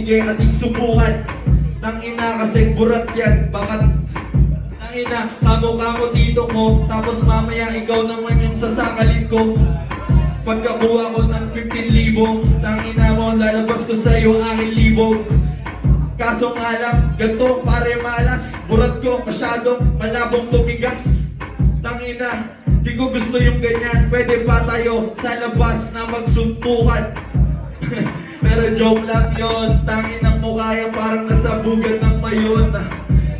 sige ating subukan. Tangina kasi burat yan, bakit? Tangina, kamo-kamo dito ko, tapos mamaya ikaw naman yung sasakalin ko. Pagkakuha ko ng 15,000, tangina mo, lalabas ko sa'yo 6,000. Kaso nga lang, ganito pare malas, burat ko masyadong malabong tumigas. Tangina, di ko gusto yung ganyan, pwede pa tayo sa labas na magsuntukan. Pero joke lang yon, tangin ang mukha yan parang nasabugan ng mayon.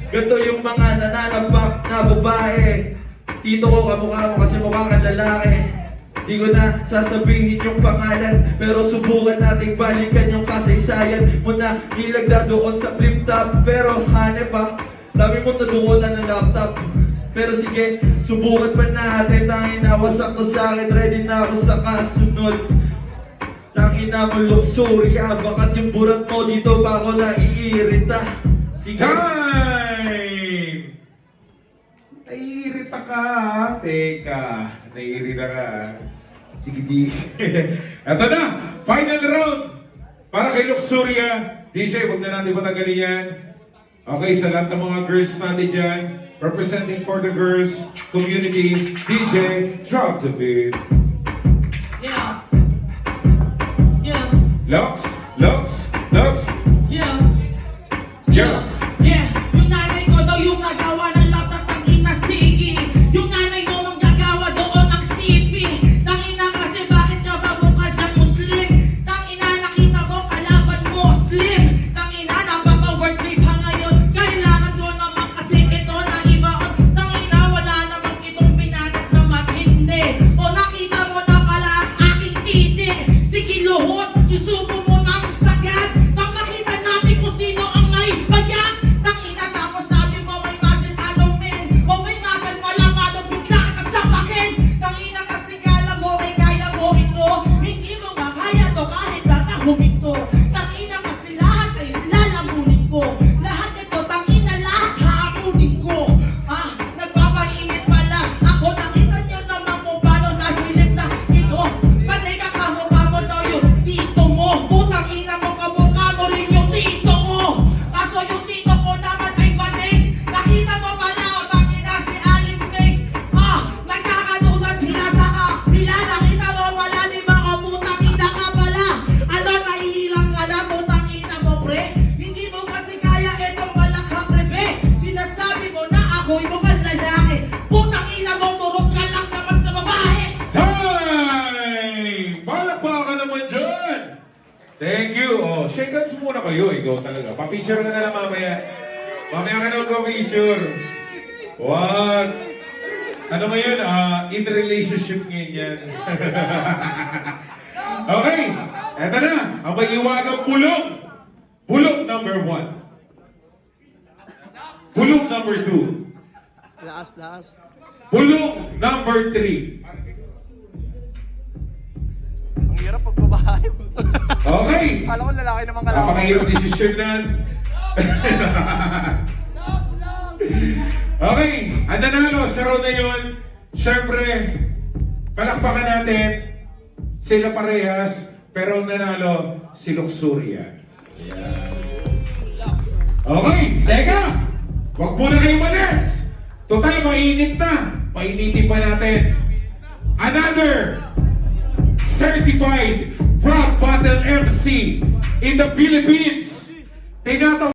Ganito yung mga nananapak na babae. Tito ko kamukha mo kasi mukha kang lalaki. Di ko na sasabihin yung pangalan, pero subukan nating balikan yung kasaysayan mo na ilag na doon sa flip top. Pero hanep pa, dami mo nadukutan ng laptop. Pero sige, subukan pa natin. Tangin na wasak to sa akin, ready na ako sa kasunod. Tangina mo luxuria, bakat yung burat mo dito pa ako naiirita. Sige. Time! Naiirita ka, teka. Naiirita ka. Sige, di. Ito na, final round. Para kay Luxuria. DJ, huwag na natin patagalin yan. Okay, sa lahat ng mga girls natin dyan, representing for the girls community, DJ, drop the beat. Yeah. Yeah. Lux, Lux, Lux. Yeah. Yeah. Yeah. Yung nanay ko daw yung nagawa ng laptop ng inasigi. Yung nanay mo nung gagawa doon ng CP. Tangina kasi bakit ka ba mukha dyan Muslim? Tangina nakita mo kalaban Muslim. Tangina napapa-work trip ha ngayon. Kailangan mo naman kasi ito na ibaon. Tangina wala namang itong pinanat na matindi. O nakita mo na pala ang aking titi. Sige luhot, isubo mo ng sagad. Nang makita natin kung sino ang may bayag. Tangina tapos sabi mo may muscle tanongin. O may muscle pala madod bigla ka sa pakin. Tangina kasi kala mo may kaya mo ito. Hindi mo makaya to kahit na huminto. Tangina kasi lahat ay lalamunin ko. Lahat ito tangina lahat haamunin ko. Nagpapainit pala ako. Nakita nyo naman kung paano nasilip na ito. Panay ka kamukha mo daw yung tito mo. Putang ina mo kamukha mo rin yung tito ko. Kaso yung tito ko naman ay panay. Nakita mo pala o tangina si Aling Meg. Nagkakanutan sila sa kapila. Nakita mo pala di ba o putang ina ka pala. Ano nahihilang ka na putang ina mo pre. Hindi mo kasi kaya itong malakhak rebe. Sinasabi mo na ako'y mukhang lalaki. Putang ina mo turok ka lang naman sa babae. Time! Palakpakan naman dyan! Thank you. Oh, shake hands muna kayo. Ikaw talaga. Pa-picture ka na lang mamaya. Mamaya ka na mag-picture. Wag. Ano ngayon? In relationship ngayon yan. Okay. Eto na. Ang mag-iwagang bulong. Bulong number 1. Bulong number 2. Laas. Bulong number 3. Ang hirap pag babae. Okay. Kala ko lalaki naman kalaban. Napakahirap decision na. Okay, ang nanalo sa round na yun, syempre, palakpakan natin sila parehas, pero ang nanalo si Luxuria. Okay, teka! Huwag muna kayo malas! Total, mainit na. Painitin pa natin. Another certified rock battle MC in the Philippines. Tinatawag